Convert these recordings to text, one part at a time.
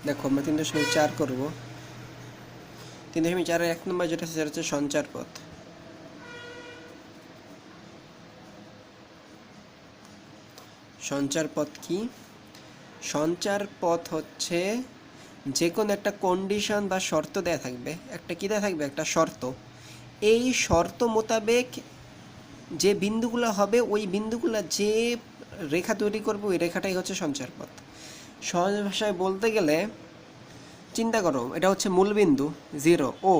দেখো আমরা 3.4 করব। 3.4 1 নম্বর যেটা আছে সেটা হচ্ছে সঞ্চার পথ। সঞ্চার পথ কি? সঞ্চার পথ হচ্ছে যে কোনো একটা কন্ডিশন বা শর্ত দেয়া থাকবে, একটা কি দেয়া থাকবে, একটা শর্ত। এই শর্ত মোতাবেক যে বিন্দুগুলো হবে, ওই বিন্দুগুলো যে রেখা তৈরি করবে, ওই রেখাটাই হচ্ছে সঞ্চার পথ। সহজ ভাষায় বলতে গেলে চিন্তা করো, এটা হচ্ছে মূলবিন্দু 0, ও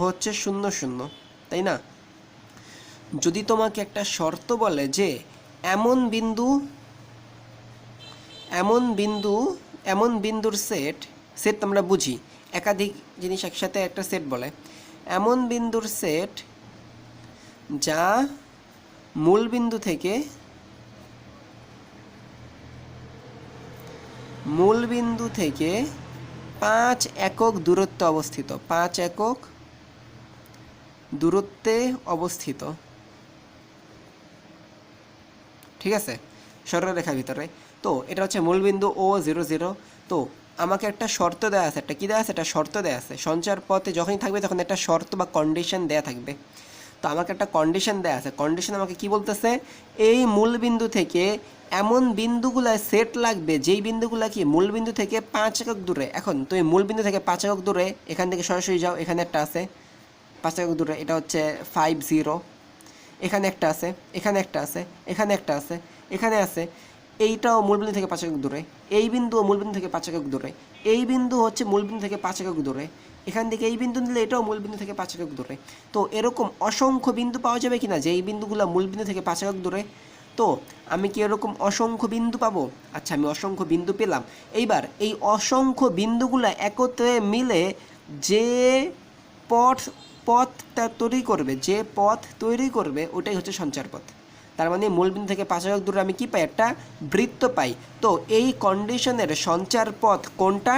হচ্ছে 0 0, তাই না? যদি তোমাকে একটা শর্ত বলে যে এমন বিন্দু, এমন বিন্দু, এমন বিন্দুর সেট, সেট আমরা বুঝি একাধিক জিনিস একসাথে একটা সেট বলে, এমন বিন্দুর সেট যা মূলবিন্দু থেকে মূলবিন্দু থেকে 5 একক দূরত্বে অবস্থিত, 5 একক দূরত্বে অবস্থিত, ঠিক আছে, সরলরেখার ভিতরে। তো এটা হচ্ছে মূলবিন্দু ও 0 0। তো আমাকে একটা শর্ত দেওয়া আছে, একটা কী দেওয়া আছে, একটা শর্ত দেওয়া আছে। সঞ্চার পথে যখনই থাকবে তখন একটা শর্ত বা কন্ডিশন দেয়া থাকবে। তো আমাকে একটা কন্ডিশন দেওয়া আছে, কন্ডিশন আমাকে কি বলতেছে, এই মূলবিন্দু থেকে এমন বিন্দুগুলো সেট লাগবে যেই বিন্দুগুলো কি মূলবিন্দু থেকে 5 একক দূরে। এখন তুমি মূলবিন্দু থেকে 5 একক দূরে, এখান থেকে সরাসরি যাও, এখানে একটা আছে 5 একক দূরে, এটা হচ্ছে 5 0। এখানে একটা আছে, এখানে একটা আছে, এখানে একটা আছে, এখানে আছে, এইটাও মূলবিন্দু থেকে 5 একক দূরে, এই বিন্দুও মূলবিন্দু থেকে 5 একক দূরে, এই বিন্দু হচ্ছে মূলবিন্দু থেকে 5 একক দূরে, এখান থেকে এই বিন্দু নিলে এটাও মূলবিন্দু থেকে 5 একক দূরে। তো এরকম অসংখ্য বিন্দু পাওয়া যাবে কিনা যে এই বিন্দুগুলো মূলবিন্দু থেকে 5 একক দূরে? তো আমি কি এরকম অসংখ্য বিন্দু পাবো? আচ্ছা, আমি অসংখ্য বিন্দু পেলাম। এইবার এই অসংখ্য বিন্দুগুলো একত্রে মিলে যে পথ পথটা তৈরি করবে, যে পথ তৈরি করবে, ওটাই হচ্ছে সঞ্চার পথ। তার মানে মূলবিন্দু থেকে 5 একক দূরে আমি কি পাই, একটা বৃত্ত পাই। তো এই কন্ডিশনের সঞ্চার পথ কোনটা?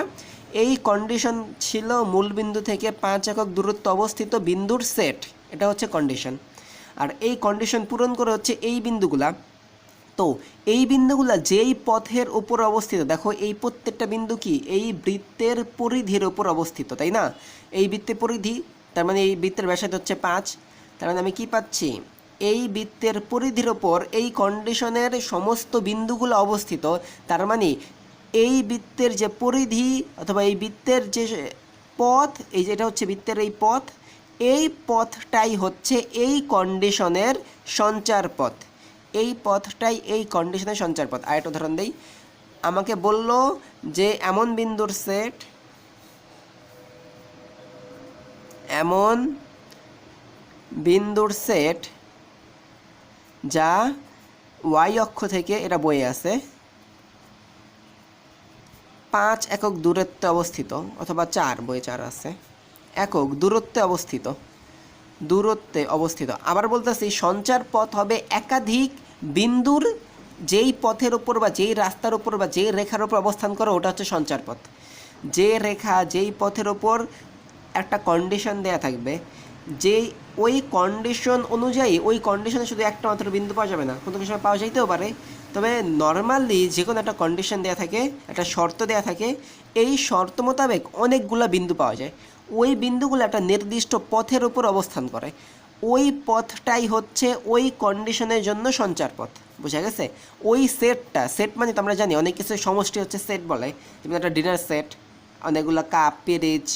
এই কন্ডিশন ছিল মূলবিন্দু থেকে 5 একক দূরত্ব অবস্থিত বিন্দুর সেট, এটা হচ্ছে কন্ডিশন। আর এই কন্ডিশন পূরণ করে হচ্ছে এই বিন্দুগুলা। তো এই বিন্দুগুলা যেই পথের উপর অবস্থিত, দেখো এই প্রত্যেকটা বিন্দু কি এই বৃত্তের পরিধির উপর অবস্থিত, তাই না? এই বৃত্তের পরিধি, তার মানে এই বৃত্তের ব্যাসার্ধ হচ্ছে 5। তার মানে আমি কি পাচ্ছি, এই বৃত্তের পরিধির ওপর এই কন্ডিশনের সমস্ত বিন্দুগুলো অবস্থিত। তার মানে এই বৃত্তের যে পরিধি অথবা এই বৃত্তের যে পথ, এই যেটা হচ্ছে বৃত্তের এই পথ, এই পথটাই হচ্ছে এই কন্ডিশনের সঞ্চার পথ। এই পথটাই এই কন্ডিশনের সঞ্চার পথ। আরেকটা উদাহরণ দেই, আমাকে বলল যে এমন বিন্দুর সেট, এমন বিন্দুর সেট যা ওয়াই অক্ষ থেকে, এটা বয়ে আছে, 5 একক দূরত্বে অবস্থিত, অথবা 4, বইয়ে 4 আছে, একক দূরত্বে অবস্থিত, দূরত্বে অবস্থিত। আবার বলতেছি সঞ্চার পথ হবে একাধিক বিন্দুর যেই পথের উপর বা যেই রাস্তার উপর বা যেই রেখার উপর অবস্থান করে, ওটা হচ্ছে সঞ্চার পথ। যে রেখা যেই পথের উপর একটা কন্ডিশন দেয়া থাকবে, যেই ওই কন্ডিশন অনুযায়ী, ওই কন্ডিশনে শুধু একটা মাত্র বিন্দু পাওয়া যাবে না, কোনো কিছু পাওয়া যাইতেও পারে, তবে নর্মালি যে কোনো একটা কন্ডিশন দেয়া থাকে, একটা শর্ত দেয়া থাকে, এই শর্ত মোতাবেক অনেকগুলো বিন্দু পাওয়া যায়। ওই বিন্দুগুলো একটা নির্দিষ্ট পথের উপর অবস্থান করে, ওই পথটাই হচ্ছে ওই কন্ডিশনের জন্য সঞ্চার পথ। বোঝা গেছে? ওই সেটটা, সেট মানে তো আমরা জানি অনেক কিছু সমষ্টি হচ্ছে সেট বলে, যেমন একটা ডিনার সেট, অনেকগুলো কাপ, পেরেজ,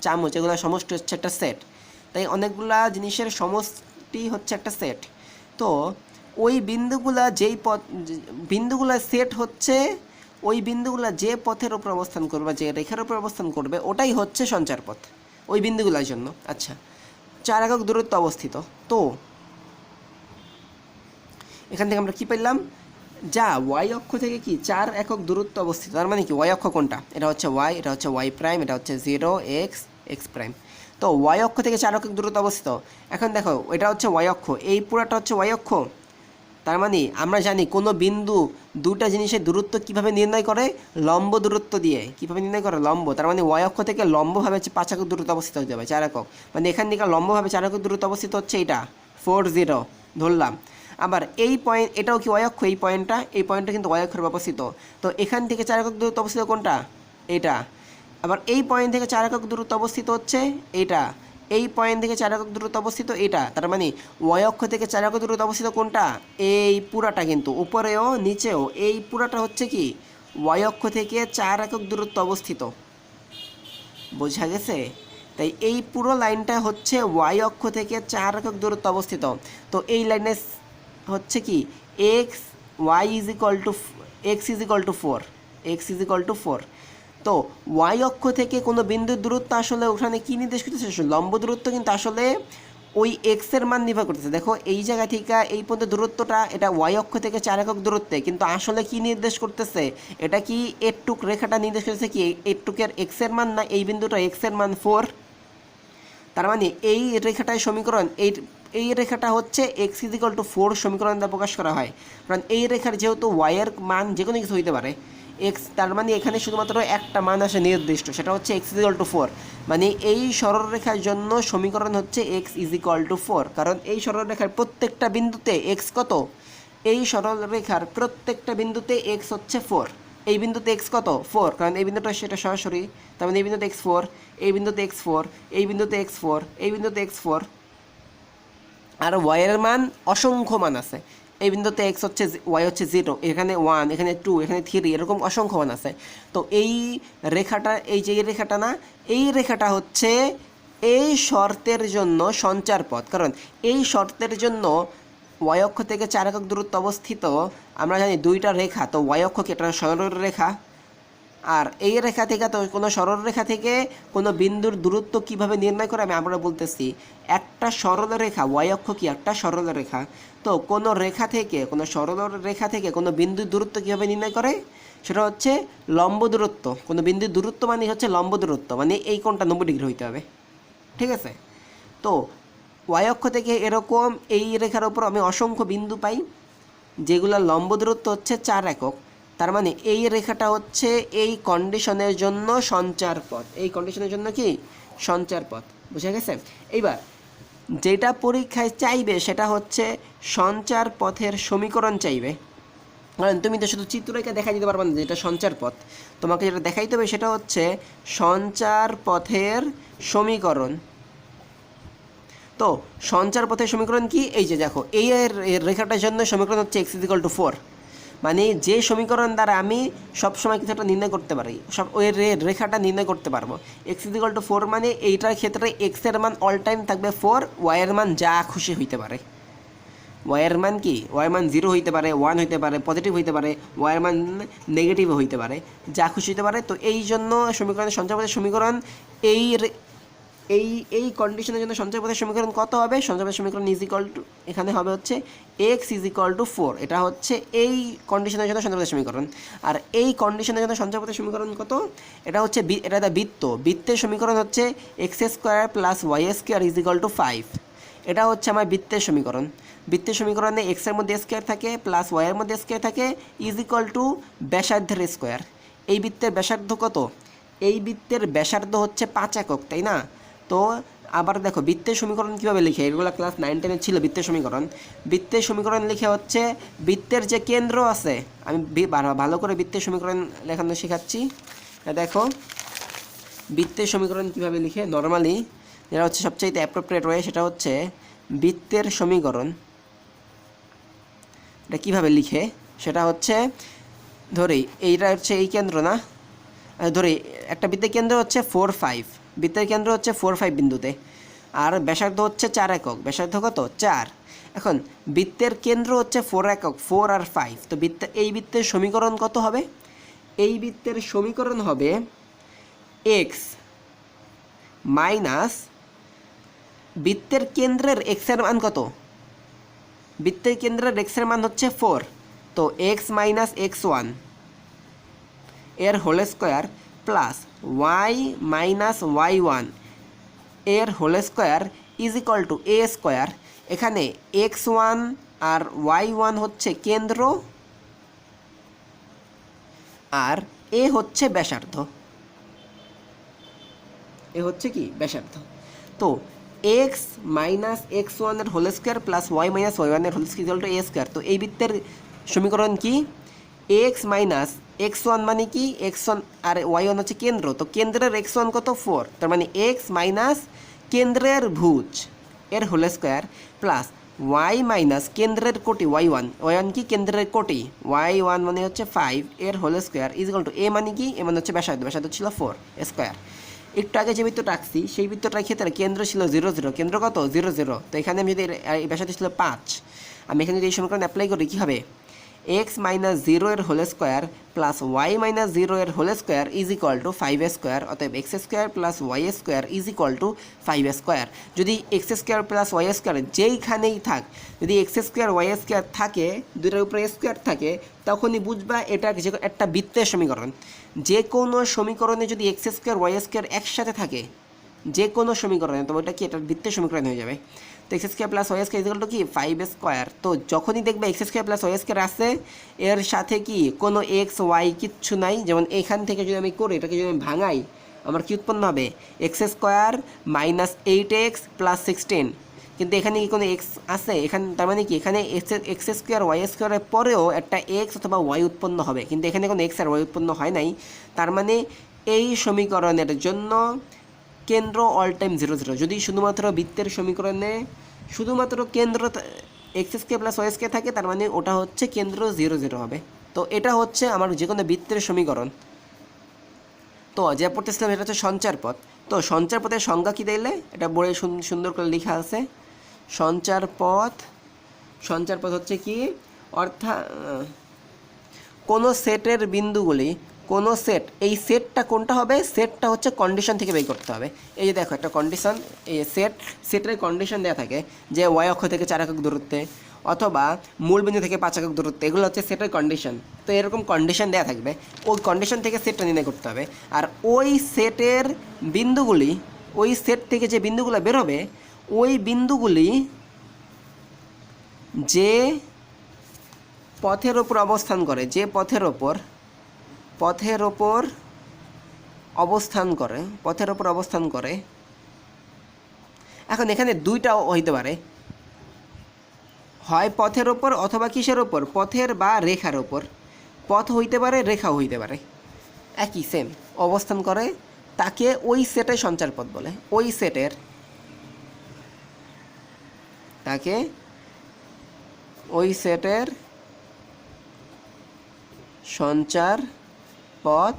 চামচ, এগুলো সমষ্টি হচ্ছে একটা সেট। তাই অনেকগুলা জিনিসের সমষ্টি হচ্ছে একটা সেট। তো ওই বিন্দুগুলা যেই পথ, বিন্দুগুলা সেট হচ্ছে ওই বিন্দুগুলা যে পথের উপর অবস্থান করবে, যে রেখার উপর অবস্থান করবে, ওটাই হচ্ছে সঞ্চার পথ ওই বিন্দুগুলোর জন্য। আচ্ছা, 4 একক দূরত্ব অবস্থিত। তো এখান থেকে আমরা কি পেলাম, যা ওয়াই অক্ষ থেকে কি 4 একক দূরত্ব অবস্থিত। তার মানে কি ওয়াই অক্ষ কোনটা, এটা হচ্ছে ওয়াই, এটা হচ্ছে ওয়াই প্রাইম, এটা হচ্ছে 0 এক্স, এক্স প্রাইম। তো ওয়াই অক্ষ থেকে 4 একক দূরত্ব অবস্থিত। এখন দেখো এটা হচ্ছে ওয়াই অক্ষ, এই পুরাটা হচ্ছে ওয়াই অক্ষ। তার মানে আমরা জানি কোনো বিন্দু দুটা জিনিসের দূরত্ব কিভাবে নির্ণয় করে, লম্ব দূরত্ব দিয়ে। কিভাবে নির্ণয় করে, লম্ব। তার মানে ওয়াই অক্ষ থেকে লম্বভাবে হচ্ছে 5 একক দূরত্ব অবস্থিত হতে হবে, 4 একক। মানে এখান থেকে লম্বভাবে 4 একক দূরত্ব অবস্থিত হচ্ছে এটা 4 0 ধরলাম। আবার এই পয়েন্ট, এটাও কি ওয়াই অক্ষ, এই পয়েন্টটা কিন্তু ওয়াই অক্ষের অবস্থিত। তো এখান থেকে 4 একক দূরত্ব অবস্থিত কোনটা, এটা। আবার এই পয়েন্ট থেকে 4 একক দূরত্ব অবস্থিত হচ্ছে এইটা, এই পয়েন্ট থেকে 4 একক দূরত্ব অবস্থিত এটা, তার মানে ওয়াই অক্ষ থেকে 4 একক দূরত্ব অবস্থিত কোনটা, এই পুরাটা, কিন্তু উপরেও নিচেও এই পুরাটা হচ্ছে কি ওয়াই অক্ষ থেকে 4 একক দূরত্ব অবস্থিত। বোঝা গেছে? তাই এই পুরো লাইনটা হচ্ছে ওয়াই অক্ষ থেকে 4 একক দূরত্ব অবস্থিত। তো এই লাইনে হচ্ছে কি x y is equal to x is equal to 4, x is equal to 4। তো ওয়াই অক্ষ থেকে কোনো বিন্দুর দূরত্ব আসলে ওখানে কী নির্দেশ করতেছে, লম্ব দূরত্ব, কিন্তু আসলে ওই এক্সের মান নির্ভর করতেছে। দেখো এই জায়গা থেকে এই পর্যন্ত দূরত্বটা এটা ওয়াই অক্ষ থেকে 4 একক দূরত্বে, কিন্তু আসলে কি নির্দেশ করতেছে, এটা কি এটুক রেখাটা নির্দেশ করতেছে কি এটুকের এক্সের মান, না এই বিন্দুটা এক্সের মান 4। তার মানে এই রেখাটায় সমীকরণ এই রেখাটা হচ্ছে এক্স ইজ ইকুয়াল টু 4 সমীকরণ দ্বারা প্রকাশ করা হয়। কারণ এই রেখার যেহেতু ওয়াইয়ের মান যে কোনো কিছু হইতে পারে এক্স, তার মানে এখানে শুধুমাত্র একটা মান আসে নির্দিষ্ট, সেটা হচ্ছে এক্স ইজ ইকুয়াল টু 4। মানে এই সরলরেখার জন্য সমীকরণ হচ্ছে এক্স ইজ ইকুয়াল টু 4, কারণ এই সরলরেখার প্রত্যেকটা বিন্দুতে এক্স কত, এই সরলরেখার প্রত্যেকটা বিন্দুতে এক্স হচ্ছে 4। এই বিন্দুতে এক্স কত 4, কারণ এই বিন্দুটা সেটা সরাসরি, তার মানে এই বিন্দুতে এক্স 4, এই বিন্দুতে এক্স 4, এই বিন্দুতে এক্স 4, এই বিন্দুতে এক্স 4, আর ওয়াইয়ের মান অসংখ্য মান আছে। এই বিন্দুতে এক্স হচ্ছে ওয়াই হচ্ছে 0, এখানে 1, এখানে 2, এখানে 3, এরকম অসংখ্য মান আছে। তো এই রেখাটা, এই যে রেখাটা না, এই রেখাটা হচ্ছে এই শর্তের জন্য সঞ্চার পথ। কারণ এই শর্তের জন্য ওয়াই অক্ষ থেকে 4 একক দূরত্ব অবস্থিত, আমরা জানি দুইটা রেখা, তো ওয়াই অক্ষ কি একটা সরল রেখা, আর এই রেখা থেকে তো কোনো সরল রেখা থেকে কোনো বিন্দুর দূরত্ব কিভাবে নির্ণয় করে আমরা বলতেছি একটা সরল রেখা, ওয়াই অক্ষ কি একটা সরল রেখা। তো কোনো রেখা থেকে, কোনো সরল রেখা থেকে কোনো বিন্দুর দূরত্ব কীভাবে নির্ণয় করে, সেটা হচ্ছে লম্ব দূরত্ব। কোনো বিন্দুর দূরত্ব মানে হচ্ছে লম্ব দূরত্ব, মানে এই কোণটা 90 ডিগ্রি হইতে হবে, ঠিক আছে? তো ওয়াই অক্ষ থেকে এরকম এই রেখার ওপর আমি অসংখ্য বিন্দু পাই যেগুলোর লম্ব দূরত্ব হচ্ছে 4 একক। তার মানে এই রেখাটা হচ্ছে এই কন্ডিশনের জন্য সঞ্চার পথ, এই কন্ডিশনের জন্য কি সঞ্চার পথ। বুঝা গেছে? এইবার যেটা পরীক্ষায় চাইবে সেটা হচ্ছে সঞ্চার পথের সমীকরণ চাইবে। কারণ তুমি তো শুধু চিত্ররেখা দেখাই দিতে পারবে না যে এটা সঞ্চার পথ, তোমাকে যেটা দেখাইতে হবে সেটা হচ্ছে সঞ্চার পথের সমীকরণ। তো সঞ্চার পথের সমীকরণ কি, এই যে দেখো এই রেখাটার জন্য সমীকরণ হচ্ছে এক্স ইজ ইকুয়াল টু 4। মানে যে সমীকরণ দ্বারা আমি সবসময় কিছু একটা নির্ণয় করতে পারি, সব ওই রেখাটা নির্ণয় করতে পারবো। এক্স ইজ ইকুয়াল টু 4 মানে এইটার ক্ষেত্রে এক্সের মান অল টাইম থাকবে 4, ওয়াইয়ের মান যা খুশি হইতে পারে। ওয়াইয়ের মান কি, ওয়াইয়ের মান 0 হইতে পারে, 1 হইতে পারে, পজিটিভ হইতে পারে, ওয়াইয়ের মান নেগেটিভ হইতে পারে, যা খুশি হইতে পারে। তো এই জন্য সমীকরণের সঞ্চার পথের সমীকরণ এই কন্ডিশনের জন্য সঞ্চয় পথের সমীকরণ কত হবে, সঞ্চয় পথের সমীকরণ ইজ ইকুয়াল টু এখানে হবে হচ্ছে এক্স ইজ ইকুয়াল টু 4। এটা হচ্ছে এই কন্ডিশনের জন্য সঞ্চয় পথের সমীকরণ। আর এই কন্ডিশনের জন্য সঞ্চয় পথের সমীকরণ কত, এটা হচ্ছে এটা বৃত্তের সমীকরণ হচ্ছে x square plus y square is equal to 5। এটা হচ্ছে আমার বৃত্তের সমীকরণ। বৃত্তের সমীকরণে এক্সের মধ্যে স্কোয়ার থাকে প্লাস ওয়াইয়ের মধ্যে স্কোয়ার থাকে ইজ ইকুয়াল টু ব্যাসার্ধের স্কোয়ার। এই বৃত্তের ব্যাসার্ধ কত, এই বৃত্তের ব্যাসার্ধ হচ্ছে 5 একক, তাই না? তো আবার দেখো বৃত্তের সমীকরণ কীভাবে লিখে, এগুলো ক্লাস 9-10 ছিল বৃত্তের সমীকরণ। বৃত্তের সমীকরণ লিখে হচ্ছে বৃত্তের যে কেন্দ্র আছে, আমি ভালো করে বৃত্তের সমীকরণ লেখানো শেখাচ্ছি। দেখো বৃত্তের সমীকরণ কীভাবে লিখে নর্মালি, যেটা হচ্ছে সবচাইতে অ্যাপ্রোপ্রিয়েট ওয়ে, সেটা হচ্ছে বৃত্তের সমীকরণ। এটা কীভাবে লিখে, সেটা হচ্ছে ধরি এইটা হচ্ছে এই কেন্দ্র না, ধরি একটা বৃত্তের কেন্দ্র হচ্ছে 4, 5, বৃত্তের কেন্দ্র হচ্ছে 4, 5 বিন্দুতে, আর ব্যাসার্ধ হচ্ছে 4 একক। ব্যাসার্ধ কত 4। এখন বৃত্তের কেন্দ্র হচ্ছে 4 একক, 4 আর 5। তো এই বৃত্তের সমীকরণ কত হবে, এই বৃত্তের সমীকরণ হবে এক্স মাইনাস বৃত্তের কেন্দ্রের এক্সের মান কত, বৃত্তের কেন্দ্রের এক্সের মান হচ্ছে 4, তো এক্স মাইনাস x1 এর whole square plus y minus y1 এর whole square is equal to a square. এখানে x1 আর y1 হচ্ছে কেন্দ্র আর এ হচ্ছে ব্যাসার্ধ, এ হচ্ছে কি ব্যাসার্ধ। তো এক্স মাইনাস x1 এর whole square plus y minus y1 এর whole square is equal to a square. তো এই বৃত্তের সমীকরণ কি, এক্স মাইনাস এক্স ওয়ান মানে কি, এক্স ওয়ান আর ওয়াই ওয়ান হচ্ছে কেন্দ্র, তো কেন্দ্রের এক্স ওয়ান কত 4, তার মানে এক্স মাইনাস কেন্দ্রের ভুজ এর whole square plus y minus কেন্দ্রের কোটি ওয়াই ওয়ান কি কেন্দ্রের কোটি ওয়াই ওয়ান মানে হচ্ছে 5 এর whole square is equal to a মানে কি, এ মানে হচ্ছে ব্যাসার্ধ ছিল 4 স্কোয়ার। একটু আগে যে বৃত্তটা রাখছি সেই বৃত্তটার ক্ষেত্রে কেন্দ্র ছিল 0 0, কেন্দ্র কত 0 0, তো এখানে আমি যদি এই ব্যাসার্ধ ছিল 5, আমি এখানে যদি এই সমীকরণ অ্যাপ্লাই করি কী হবে, এক্স মাইনাস 0 এর whole square plus y minus 0 এর whole square is equal to 5 square, অতএব x square plus y square is equal to 5 square. যদি x square plus y square যেইখানেই থাক, যদি এক্স স্কোয়ার ওয়াই স্কোয়ার থাকে, দুটার উপরে স্কোয়ার থাকে, তখনই বুঝবা এটা যে একটা বৃত্তের সমীকরণ। যে কোনো সমীকরণে যদি এক্স স্কোয়ার ওয়াই স্কোয়ার একসাথে থাকে, যে কোনো সমীকরণে, তো ওটা কি এটা বৃত্তের সমীকরণ হয়ে যাবে। তো x square plus y square equal to কি 5 স্কোয়ার। তো যখনই দেখবে x square plus y square আসছে, এর সাথে কি কোনো এক্স ওয়াই কিচ্ছু নাই, যেমন এখান থেকে যদি আমি করি, এটাকে যদি আমি ভাঙাই, আমার কি উৎপন্ন হবে, x square minus 8x plus 16, কিন্তু এখানে কি কোনো এক্স আছে এখানে, তার মানে কি এখানে এক্স স্কোয়ার ওয়াই স্কোয়ারের পরেও একটা এক্স অথবা ওয়াই উৎপন্ন হবে, কিন্তু এখানে কোনো এক্স আর ওয়াই উৎপন্ন হয় নাই। তার মানে এই সমীকরণের জন্য কেন্দ্র অল টাইম 0 0। যদি শুধুমাত্র বৃত্তের সমীকরণে শুধুমাত্র কেন্দ্র x square plus y square থাকে, তার মানে ওটা হচ্ছে কেন্দ্র 0 0 হবে। তো এটা হচ্ছে আমার যে কোনো বৃত্তের সমীকরণ। তো যা পড়তেছিলাম এটা হচ্ছে সঞ্চার পথ। তো সঞ্চার পথের সংজ্ঞা কী দিলে, এটা বড় সুন্দর করে লেখা আছে। সঞ্চার পথ হচ্ছে কি, অর্থাৎ কোনো সেটের বিন্দুগুলি, কোনো সেট, এই সেটটা কোনটা হবে, সেটটা হচ্ছে কন্ডিশন থেকে বের করতে হবে। এই যে দেখো একটা কন্ডিশন, এই সেটের কন্ডিশন দেওয়া থাকে যে ওয়াই অক্ষ থেকে 4 একক দূরত্বে অথবা মূল বিন্দু থেকে 5 একক দূরত্বে, এগুলো হচ্ছে সেটের কন্ডিশন। তো এরকম কন্ডিশন দেওয়া থাকবে, ওই কন্ডিশন থেকে সেটটা নির্ণয় করতে হবে। আর ওই সেটের বিন্দুগুলি, ওই সেট থেকে যে বিন্দুগুলো বেরোবে, ওই বিন্দুগুলি যে পথের ওপর অবস্থান করে, যে পথের ওপর অবস্থান করে, এখন এখানে দুইটাও হইতে পারে, হয় পথের ওপর অথবা কিসের ওপর, পথের বা রেখার ওপর। পথ হইতে পারে, রেখাও হইতে পারে, একই সেম অবস্থান করে, তাকে ওই সেটের সঞ্চার পথ বলে। ওই সেটের তাকে ওই সেটের সঞ্চার পথ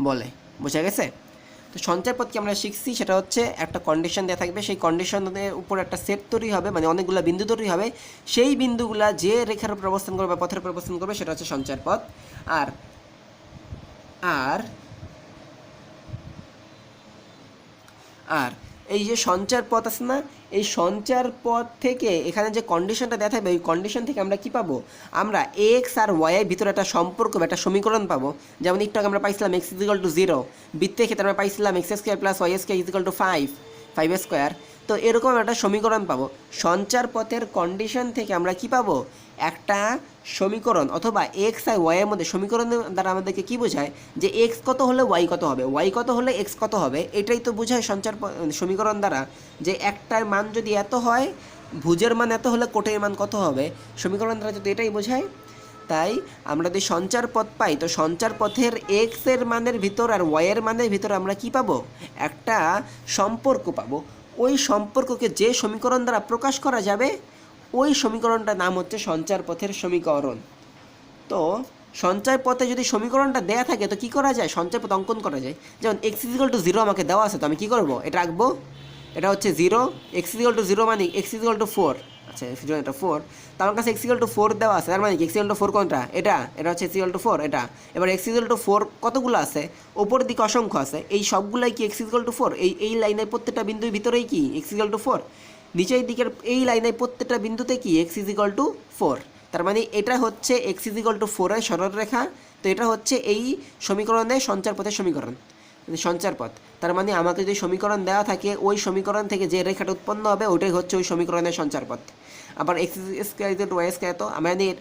বলে। বোঝা গেছে? তো সঞ্চার পথ কি আমরা শিখছি, সেটা হচ্ছে একটা কন্ডিশন দেওয়া থাকবে, সেই কন্ডিশনের উপর একটা সেট তৈরি হবে, মানে অনেকগুলো বিন্দু তৈরি হবে, সেই বিন্দুগুলা যে রেখার উপর অবস্থান করবে বা পথের উপর অবস্থান করবে, সেটা হচ্ছে সঞ্চার পথ। আর আর আর এই যে সঞ্চার পথ আছে না, এই সঞ্চার পথ থেকে এখানে যে কন্ডিশনটা দেওয়া থাকবে, ওই কন্ডিশন থেকে আমরা কি পাবো, আমরা এক্স আর ওয়াইয়ের ভিতরে একটা সম্পর্ক বা একটা সমীকরণ পাবো। যেমন একটু আগে আমরা পাইছিলাম এক্স ইজ ইকুয়াল টু 0, বৃত্তের ক্ষেত্রে আমরা পাইছিলাম x square plus y square is equal to 5 square. তো এরকম একটা সমীকরণ পাবো। সঞ্চার পথের কন্ডিশন থেকে আমরা কি পাবো, একটা সমীকরণ, অথবা এক্স আর ওয়াইয়ের মধ্যে সমীকরণের দ্বারা আমাদেরকে কি বোঝায়, যে এক্স কত হলে ওয়াই কত হবে, ওয়াই কত হলে এক্স কত হবে, এটাই তো বোঝায় সমীকরণ দ্বারা, যে একটার মান যদি এত হয়, ভুজের মান এত হলে কোটের মান কত হবে, সমীকরণ দ্বারা যদি এটাই বোঝায়। তাই আমরা যদি সঞ্চার পথ পাই, তো সঞ্চার পথের এক্সের মানের ভিতর আর ওয়াইয়ের মানের ভিতর আমরা কি পাবো, একটা সম্পর্ক পাবো। ওই সম্পর্ককে যে সমীকরণ দ্বারা প্রকাশ করা যাবে, ওই সমীকরণটার নাম হচ্ছে সঞ্চার পথের সমীকরণ। তো সঞ্চয় পথে যদি সমীকরণটা দেয়া থাকে, তো কী করা যায়, সঞ্চয় পথ অঙ্কন করা যায়। যেমন এক্স ইজিক্যাল টু 0 আমাকে দেওয়া আছে, তো আমি কী করবো, এটা রাখবো, এটা হচ্ছে 0, এক্স ইজিক্যাল টু 0 মানে এক্স ইজিক্যাল টু 4, আচ্ছা এটা 4, তো আমার কাছে এক্স ইজিক্যাল টু 4 দেওয়া আছে, তার মানে এক্স ইজিক্যাল টু 4 কোনটা, এটা হচ্ছে এক্স ইজিক্যাল টু 4 এটা। এবার এক্স ইজিক্যাল টু 4 কতগুলো আছে, ওপরের দিকে অসংখ্য আছে, এই সবগুলাই কি এক্স ইজিক্যাল টু 4, এই লাইনের প্রত্যেকটা বিন্দুর ভিতরেই কি এক্স ইজিক্যাল টু 4, নিচের দিকের এই লাইনের প্রত্যেকটা বিন্দুতে কি এক্স ইজিক্যাল টু 4, তার মানে এটা হচ্ছে এক্স ইজিক্যাল টু 4 এর সরলরেখা। তো এটা হচ্ছে এই সমীকরণের সঞ্চার পথের সমীকরণ, সঞ্চার পথ। তার মানে আমাকে যদি সমীকরণ দেওয়া থাকে, ওই সমীকরণ থেকে যে রেখাটা উৎপন্ন হবে, ওইটাই হচ্ছে ওই সমীকরণের সঞ্চার পথ। আবার x square equal to y square, তো আমাদের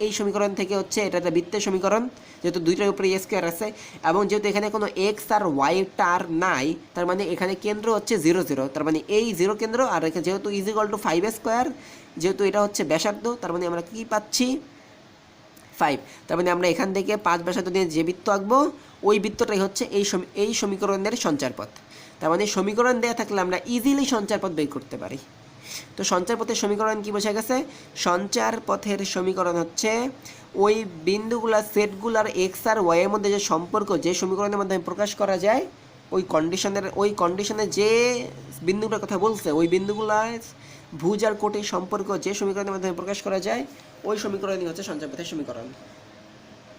এই সমীকরণ থেকে হচ্ছে এটা একটা বৃত্তের সমীকরণ, যেহেতু দুইটার উপরে এ স্কোয়ার আছে, এবং যেহেতু এখানে কোনো এক্স আর ওয়াইটা আর নাই, তার মানে এখানে কেন্দ্র হচ্ছে 0 0, তার মানে এই 0 কেন্দ্র, আর এখানে যেহেতু ইজ ইকুয়াল টু 5 স্কোয়ার, যেহেতু এটা হচ্ছে ব্যাসার্ধ, তার মানে আমরা কী পাচ্ছি, 5। তার মানে আমরা এখান থেকে 5 ব্যাসার্ধ দিয়ে যে বৃত্ত আঁকবো ওই বৃত্তটাই হচ্ছে এই সমীকরণের সঞ্চারপথ। তার মানে সমীকরণ দেওয়া থাকলে আমরা ইজিলি সঞ্চারপথ বের করতে পারি। তো সঞ্চারপথের সমীকরণ কি বোঝা গেছে? সঞ্চারপথের সমীকরণ হচ্ছে ওই বিন্দুগুলা সেটগুলার এক্স আর ওয়াই এর মধ্যে যে সম্পর্ক যে সমীকরণের মাধ্যমে প্রকাশ করা যায় ওই কন্ডিশনে যে বিন্দুগুলোর কথা বলছে ওই বিন্দুগুলার ভুজ আর কোটির সম্পর্ক যে সমীকরণের মাধ্যমে প্রকাশ করা যায় ওই সমীকরণই হচ্ছে সঞ্চারপথের সমীকরণ।